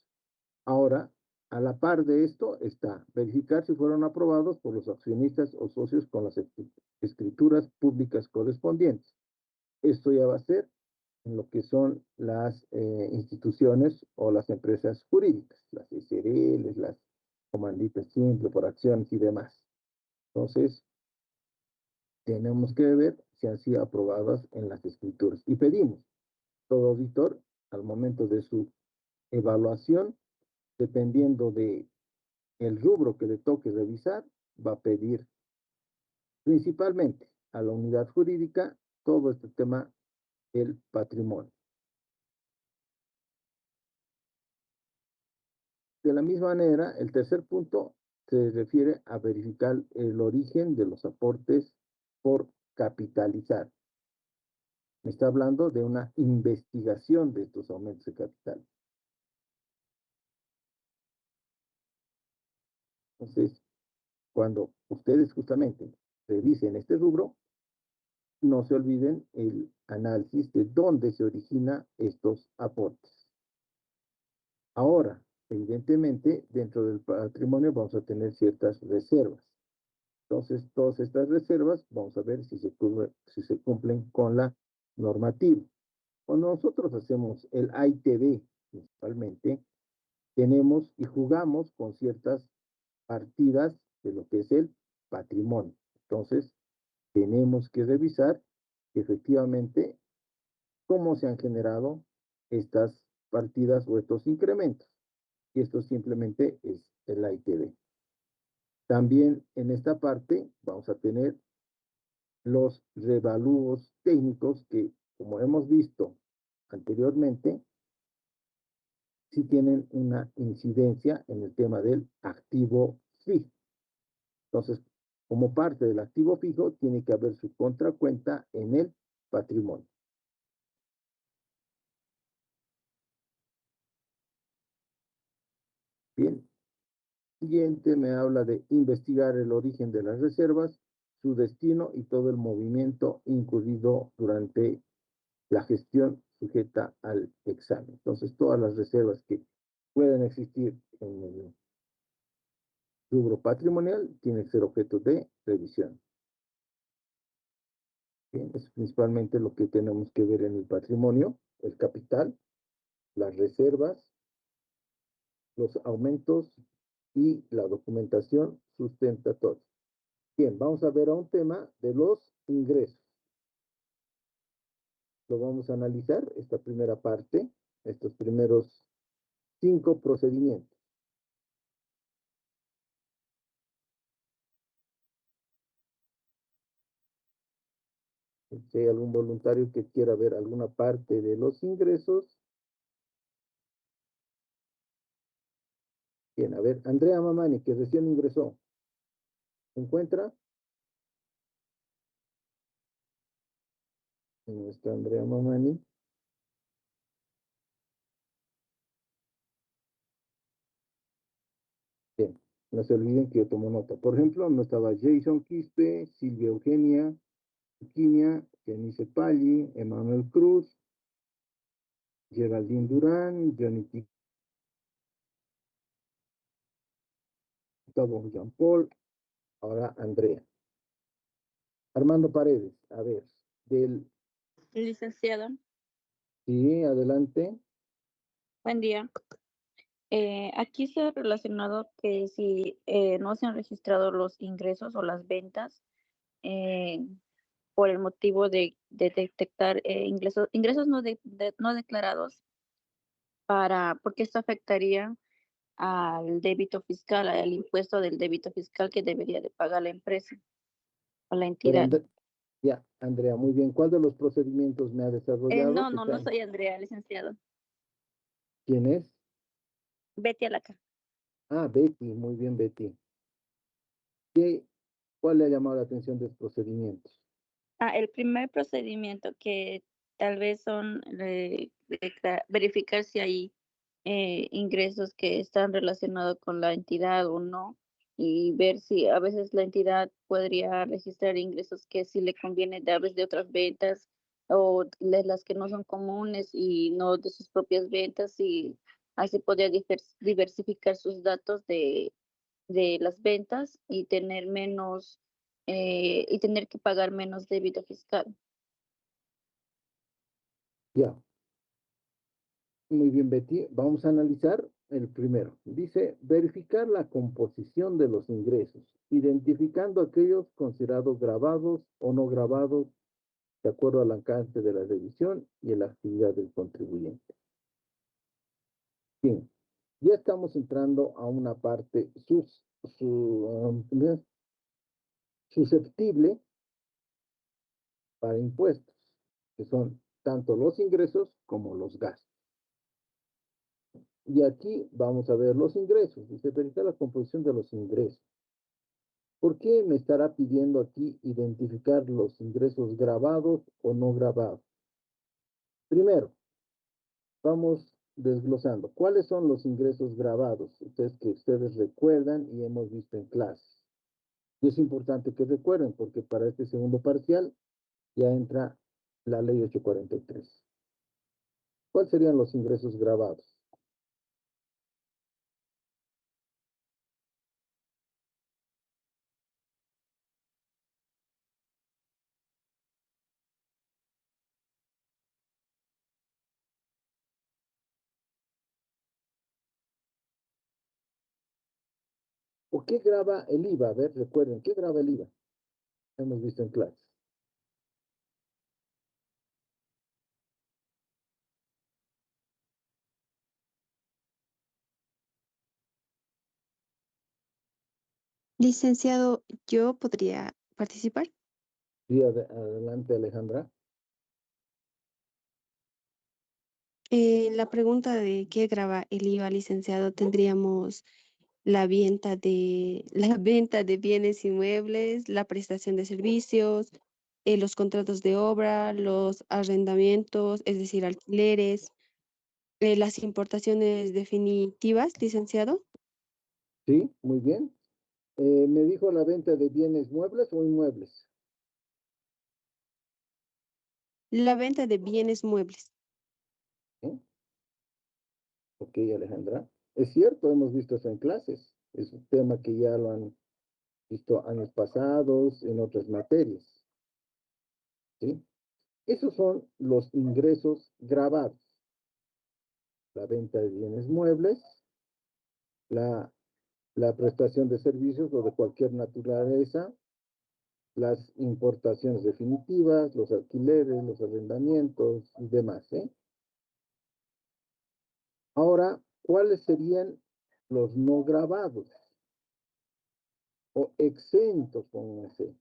Ahora, a la par de esto está verificar si fueron aprobados por los accionistas o socios con las escrituras públicas correspondientes. Esto ya va a ser en lo que son las instituciones o las empresas jurídicas, las SRL, las comanditas simples por acciones y demás. Entonces, tenemos que ver si han sido aprobadas en las escrituras. Y pedimos, todo auditor, al momento de su evaluación, dependiendo de el rubro que le toque revisar, va a pedir principalmente a la unidad jurídica todo este tema del patrimonio. De la misma manera, el tercer punto se refiere a verificar el origen de los aportes por capitalizar. Me está hablando de una investigación de estos aumentos de capital. Entonces, cuando ustedes justamente revisen este rubro, no se olviden el análisis de dónde se originan estos aportes. Ahora, evidentemente, dentro del patrimonio vamos a tener ciertas reservas. Entonces, todas estas reservas, vamos a ver si se cumplen con la normativa. Cuando nosotros hacemos el AITB, principalmente, tenemos y jugamos con ciertas partidas de lo que es el patrimonio. Entonces, tenemos que revisar efectivamente cómo se han generado estas partidas o estos incrementos. Y esto simplemente es el AITB. También en esta parte vamos a tener los revalúos técnicos que, como hemos visto anteriormente, sí tienen una incidencia en el tema del activo fijo. Entonces, como parte del activo fijo, tiene que haber su contracuenta en el patrimonio. Bien, siguiente me habla de investigar el origen de las reservas, su destino y todo el movimiento incurrido durante la gestión sujeta al examen. Entonces, todas las reservas que pueden existir en el rubro patrimonial tienen que ser objeto de revisión. Bien, es principalmente lo que tenemos que ver en el patrimonio, el capital, las reservas, los aumentos y la documentación sustenta todo. Bien, vamos a ver a un tema de los ingresos. Lo vamos a analizar, esta primera parte, estos primeros 5 procedimientos. Si hay algún voluntario que quiera ver alguna parte de los ingresos. Bien, a ver, Andrea Mamani, que recién ingresó. ¿Se encuentra? ¿Cómo está Andrea Mamani? Bien, no se olviden que yo tomo nota. Por ejemplo, no estaba Jason Quispe, Silvia Eugenia, Quimia, Janice Pagli, Emanuel Cruz, Geraldine Durán, Johnny Gustavo Jean Paul, ahora Andrea. Armando Paredes, a ver, del... Licenciado, Sí, adelante. buen día. Aquí se ha relacionado que si no se han registrado los ingresos o las ventas eh, por el motivo de detectar ingresos no declarados, porque esto afectaría al débito fiscal, al impuesto del débito fiscal que debería de pagar la empresa o la Pero entidad. ya, Andrea, muy bien. ¿Cuál de los procedimientos me ha desarrollado? No soy Andrea, licenciado. ¿Quién es? Betty Alaca. Ah, Betty, muy bien, Betty. ¿Cuál le ha llamado la atención de los procedimientos? El primer procedimiento que tal vez son verificar si hay ingresos que están relacionados con la entidad o no, y ver si a veces la entidad podría registrar ingresos que sí le conviene de a veces de otras ventas o de las que no son comunes y no de sus propias ventas, y así podría diversificar sus datos de las ventas y tener menos y tener que pagar menos débito fiscal. Ya, muy bien, Betty. Vamos a analizar el primero. Dice, verificar la composición de los ingresos, identificando aquellos considerados grabados o no grabados de acuerdo al alcance de la revisión y la actividad del contribuyente. Bien, ya estamos entrando a una parte susceptible para impuestos, que son tanto los ingresos como los gastos. Y aquí vamos a ver los ingresos. Dice, verificar la composición de los ingresos. ¿Por qué me estará pidiendo aquí identificar los ingresos grabados o no grabados? Primero, vamos desglosando. ¿Cuáles son los ingresos grabados? Que ustedes recuerdan y hemos visto en clases. Y es importante que recuerden porque para este segundo parcial ya entra la ley 843. ¿Cuáles serían los ingresos grabados? ¿O qué graba el IVA? A ver, recuerden, ¿qué graba el IVA? Hemos visto en clases. Licenciado, ¿yo podría participar? Sí, adelante, Alejandra. La pregunta de qué grava el IVA, licenciado, tendríamos la venta de bienes inmuebles, la prestación de servicios, los contratos de obra, los arrendamientos, es decir, alquileres, las importaciones definitivas, licenciado. Sí, muy bien. Me dijo la venta de bienes muebles o inmuebles. La venta de bienes muebles. ¿Eh? Ok, Alejandra. Es cierto, hemos visto eso en clases. Es un tema que ya lo han visto años pasados en otras materias. ¿Sí? Esos son los ingresos grabados. La venta de bienes muebles, la, la prestación de servicios o de cualquier naturaleza, las importaciones definitivas, los alquileres, los arrendamientos y demás, ¿eh? Ahora, ¿cuáles serían los no grabados o exentos con ese?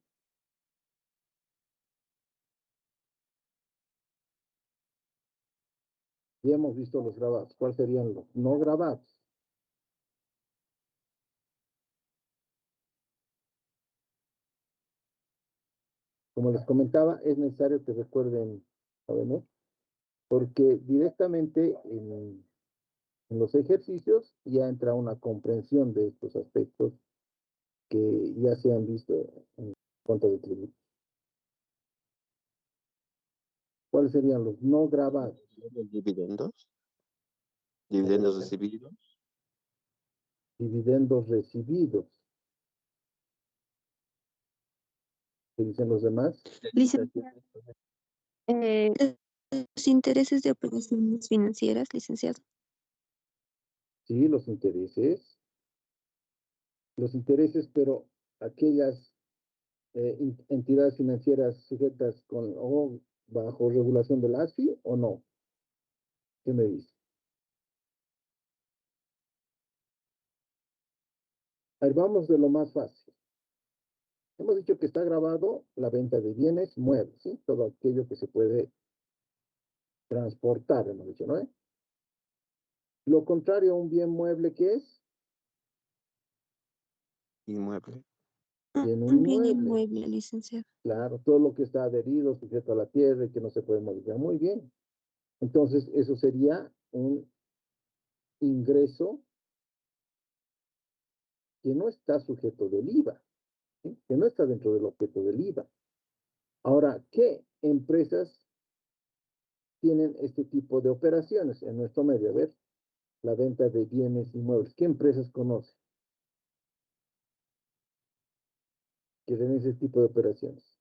Ya hemos visto los grabados. ¿Cuáles serían los no grabados? Como les comentaba, es necesario que recuerden, jóvenes, porque directamente en los ejercicios ya entra una comprensión de estos aspectos que ya se han visto en cuanto de tributo. ¿Cuáles serían los no grabados? Dividendos. Dividendos recibidos. Dividendos recibidos. ¿Qué dicen los demás? Licenciado, los intereses de operaciones financieras, licenciado. Sí, los intereses. Los intereses, pero aquellas entidades financieras sujetas con o bajo regulación del ASFI o no. ¿Qué me dice? A ver, vamos de lo más fácil. Hemos dicho que está grabado la venta de bienes muebles, ¿sí? Todo aquello que se puede transportar, hemos dicho, ¿no? Lo contrario a un bien mueble, ¿qué es? Inmueble. Bien Un bien inmueble. inmueble, licenciado. Claro, todo lo que está adherido, sujeto a la tierra y que no se puede modificar. Muy bien. Entonces, eso sería un ingreso que no está sujeto del IVA, ¿sí? Que no está dentro del objeto del IVA. Ahora, ¿qué empresas tienen este tipo de operaciones en nuestro medio? A ver, la venta de bienes inmuebles. ¿Qué empresas conoce que tienen ese tipo de operaciones?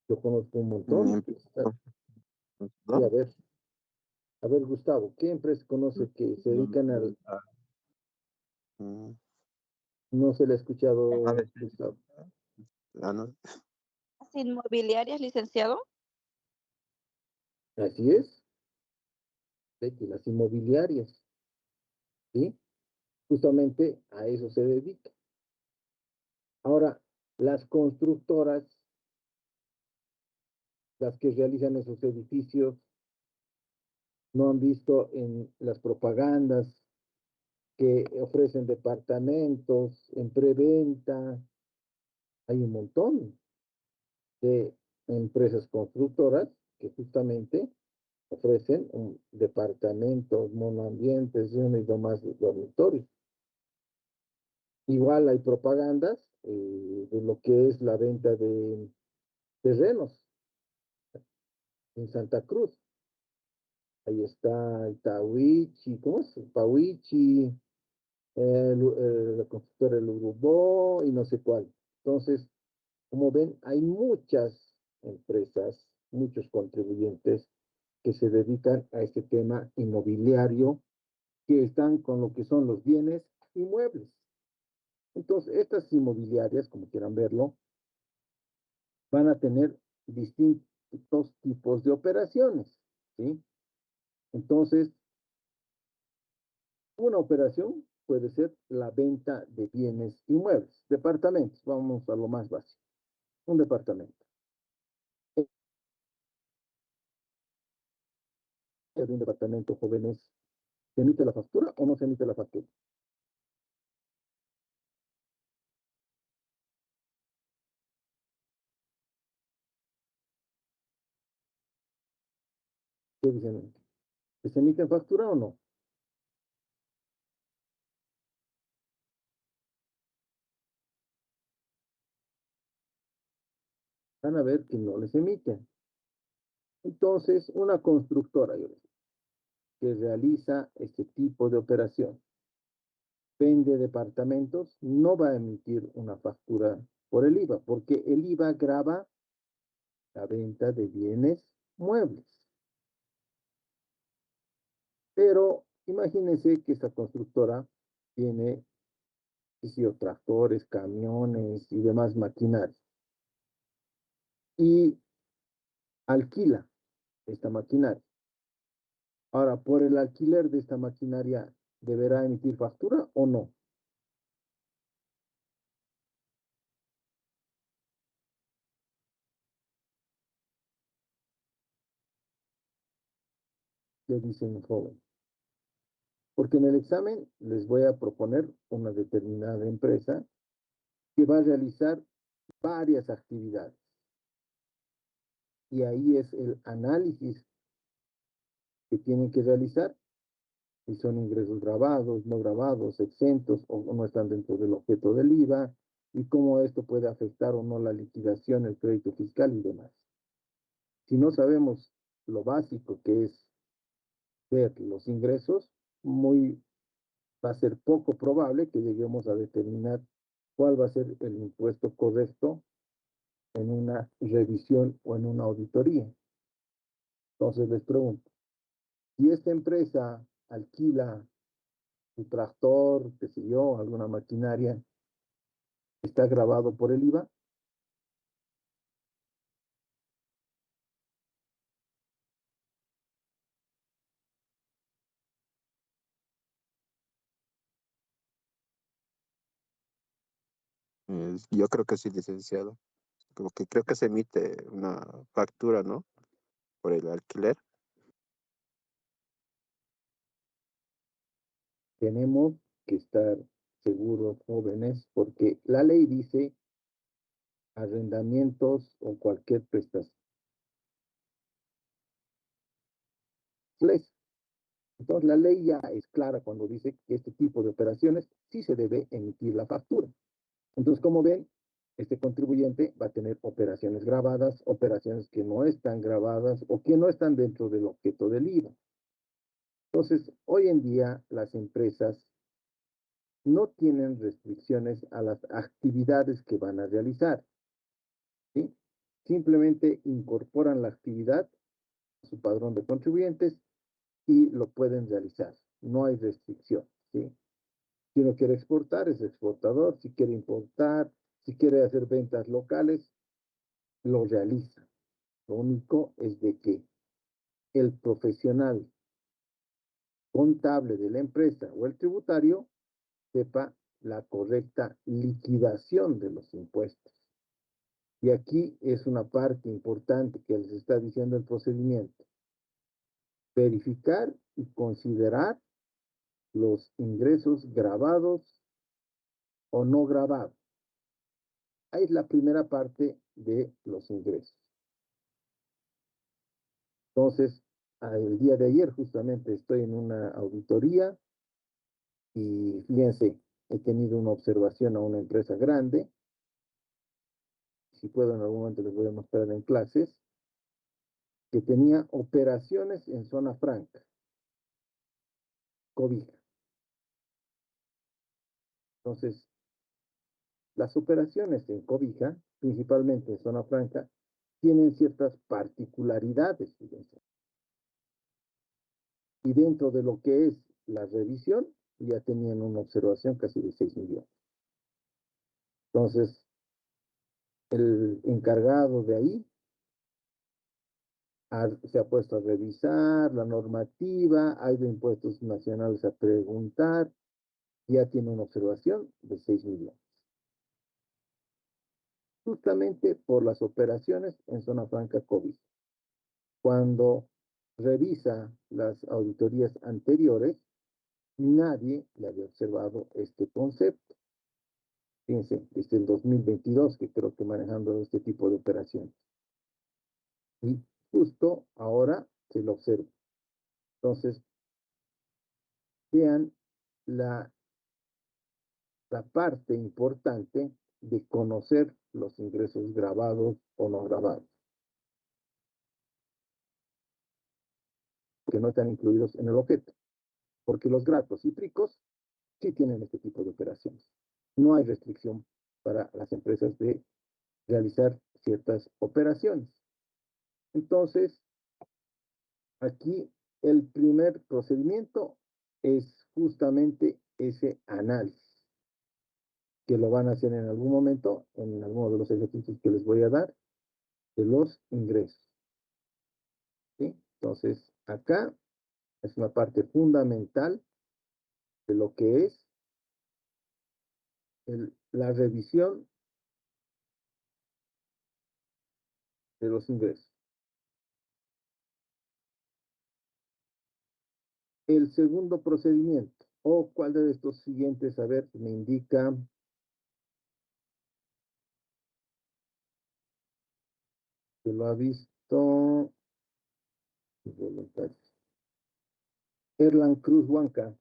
Yo conozco un montón. Sí, a ver, Gustavo, ¿qué empresa conoce que se dedican al... No se le ha escuchado, Gustavo. Inmobiliarias, licenciado. Así es, Betty, las inmobiliarias, ¿sí? Justamente a eso se dedica. Ahora, las constructoras, las que realizan esos edificios, no han visto en las propagandas que ofrecen departamentos en preventa. Hay un montón de empresas constructoras que justamente ofrecen departamentos, monoambientes y demás dormitorios. Igual hay propagandas de lo que es la venta de terrenos en Santa Cruz. Ahí está el Tawichi, ¿cómo es? El Pawichi, la constructora El Urubó y no sé cuál. Entonces, como ven, hay muchas empresas, muchos contribuyentes que se dedican a este tema inmobiliario, que están con lo que son los bienes inmuebles. Entonces, estas inmobiliarias, como quieran verlo, van a tener distintos tipos de operaciones, ¿sí? Entonces, una operación puede ser la venta de bienes inmuebles, departamentos, vamos a lo más básico, un departamento. De un departamento, jóvenes, ¿se emite la factura o no se emite la factura? ¿Qué dicen? ¿Se emite factura o no? Van a ver que no les emiten. Entonces, una constructora, yo les digo, que realiza este tipo de operación, vende departamentos, no va a emitir una factura por el IVA, porque el IVA grava la venta de bienes muebles. Pero imagínense que esta constructora tiene, qué sé yo, tractores, camiones y demás maquinaria y alquila esta maquinaria. Ahora, por el alquiler de esta maquinaria, ¿deberá emitir factura o no? Le dicen joven. Porque en el examen les voy a proponer una determinada empresa que va a realizar varias actividades. Y ahí es el análisis que tienen que realizar, si son ingresos grabados, no grabados, exentos o no están dentro del objeto del IVA, y cómo esto puede afectar o no la liquidación, el crédito fiscal y demás. Si no sabemos lo básico que es ver los ingresos, va a ser poco probable que lleguemos a determinar cuál va a ser el impuesto correcto en una revisión o en una auditoría. Entonces les pregunto, si esta empresa alquila su tractor, qué sé yo, alguna maquinaria, ¿está grabado por el IVA? Yo creo que sí, licenciado. Como que creo que se emite una factura, ¿no? Por el alquiler. Tenemos que estar seguros, jóvenes, porque la ley dice arrendamientos o cualquier prestación. Entonces, la ley ya es clara cuando dice que este tipo de operaciones sí se debe emitir la factura. Entonces, como ven, este contribuyente va a tener operaciones grabadas, operaciones que no están grabadas o que no están dentro del objeto del IVA. Entonces, hoy en día las empresas no tienen restricciones a las actividades que van a realizar, ¿sí? Simplemente incorporan la actividad a su padrón de contribuyentes y lo pueden realizar. No hay restricción, ¿sí? Si uno quiere exportar, es exportador. Si quiere importar, si quiere hacer ventas locales, lo realiza. Lo único es de que el profesional contable de la empresa o el tributario sepa la correcta liquidación de los impuestos. Y aquí es una parte importante que les está diciendo el procedimiento. Verificar y considerar los ingresos grabados o no grabados. Ahí es la primera parte de los ingresos. Entonces, el día de ayer justamente estoy en una auditoría y fíjense, he tenido una observación a una empresa grande. Si puedo, en algún momento les voy a mostrar en clases, que tenía operaciones en zona franca, Cobija. Entonces, las operaciones en Cobija, principalmente en zona franca, tienen ciertas particularidades, fíjense. Y dentro de lo que es la revisión, ya tenían una observación casi de 6 millones. Entonces, el encargado de ahí se ha puesto a revisar la normativa, ha ido a impuestos nacionales a preguntar, ya tiene una observación de 6 millones. Justamente por las operaciones en zona franca COVID. Cuando revisa las auditorías anteriores, nadie le había observado este concepto. Fíjense, desde el 2022 que creo que manejando este tipo de operaciones. Y justo ahora se lo observa. Entonces, vean la parte importante de conocer los ingresos grabados o no grabados, que no están incluidos en el objeto, porque los gratos cítricos sí tienen este tipo de operaciones. No hay restricción para las empresas de realizar ciertas operaciones. Entonces, aquí el primer procedimiento es justamente ese análisis, que lo van a hacer en algún momento, en alguno de los ejercicios que les voy a dar, de los ingresos. ¿Sí? Entonces, acá es una parte fundamental de lo que es la revisión de los ingresos. El segundo procedimiento, o cuál de estos siguientes, a ver, me indica que lo ha visto Erlan Cruz Huanca.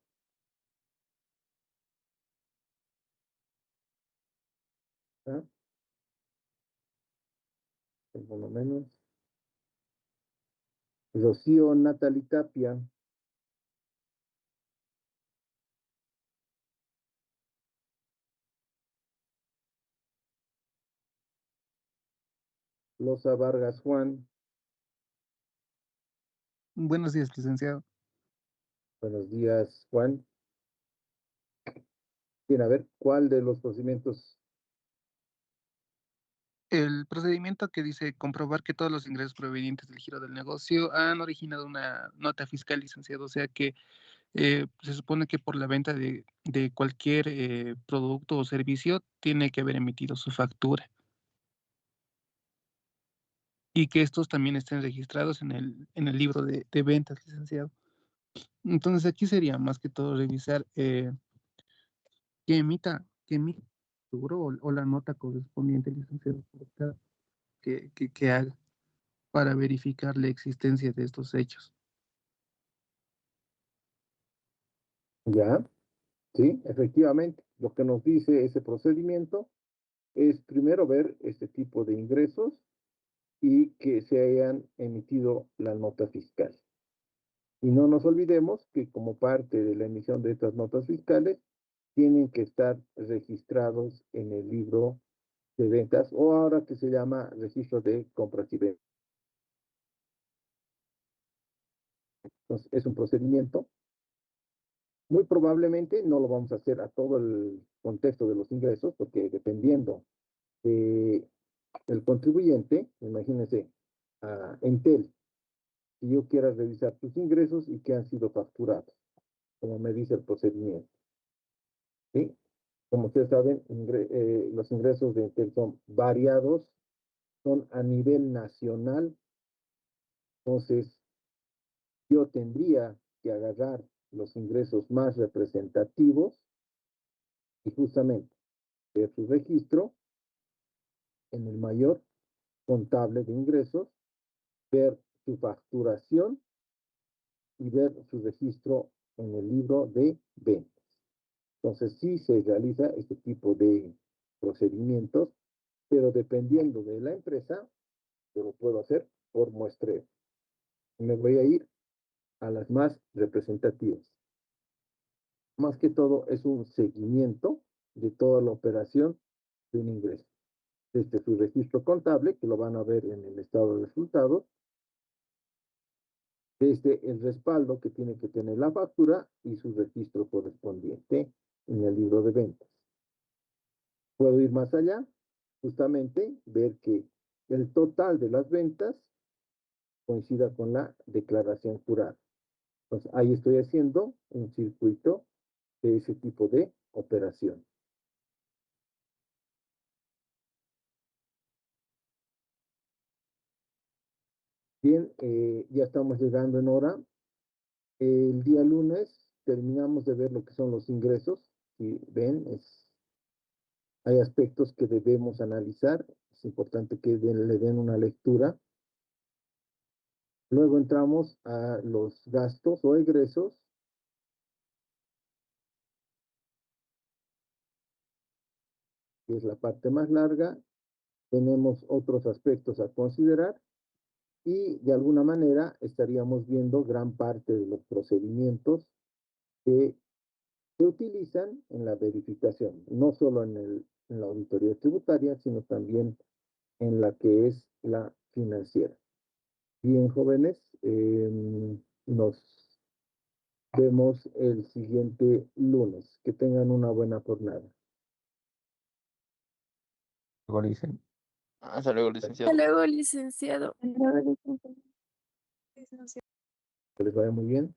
¿Ah? Por lo menos. Rocío Natalie Tapia. Loza Vargas Juan. Buenos días, licenciado. Buenos días, Juan. Bien, a ver, ¿cuál de los procedimientos? El procedimiento que dice comprobar que todos los ingresos provenientes del giro del negocio han originado una nota fiscal, licenciado. O sea que se supone que por la venta de cualquier producto o servicio tiene que haber emitido su factura. Y que estos también estén registrados en el libro de ventas, licenciado. Entonces aquí sería más que todo revisar que emita seguro o la nota correspondiente, licenciado, por cada que haga para verificar la existencia de estos hechos. Ya, sí, efectivamente. Lo que nos dice ese procedimiento es primero ver este tipo de ingresos y que se hayan emitido la nota fiscal. Y no nos olvidemos que como parte de la emisión de estas notas fiscales, tienen que estar registrados en el libro de ventas o ahora que se llama registro de compras y ventas. Entonces, es un procedimiento. Muy probablemente no lo vamos a hacer a todo el contexto de los ingresos, porque dependiendo del contribuyente, imagínense, a Entel, si yo quiera revisar tus ingresos y que han sido facturados, como me dice el procedimiento. ¿Sí? Como ustedes saben, los ingresos de Entel son variados, son a nivel nacional. Entonces, yo tendría que agarrar los ingresos más representativos y justamente ver su registro en el mayor contable de ingresos, ver su facturación y ver su registro en el libro de ventas. Entonces, sí se realiza este tipo de procedimientos, pero dependiendo de la empresa, yo lo puedo hacer por muestreo. Me voy a ir a las más representativas. Más que todo es un seguimiento de toda la operación de un ingreso. Desde su registro contable, que lo van a ver en el estado de resultados, desde el respaldo que tiene que tener la factura y su registro correspondiente en el libro de ventas. Puedo ir más allá, justamente ver que el total de las ventas coincida con la declaración jurada. Entonces, ahí estoy haciendo un circuito de ese tipo de operación. Bien, ya estamos llegando en hora. El día lunes terminamos de ver lo que son los ingresos. Si ven, hay aspectos que debemos analizar. Es importante que le den una lectura. Luego entramos a los gastos o egresos. Que es la parte más larga. Tenemos otros aspectos a considerar y de alguna manera estaríamos viendo gran parte de los procedimientos que se utilizan en la verificación, no solo en la auditoría tributaria, sino también en la que es la financiera. Bien, jóvenes, nos vemos el siguiente lunes. Que tengan una buena jornada. Luego dicen. Hasta luego, Hasta licenciado. luego, licenciado. Que les vaya muy bien.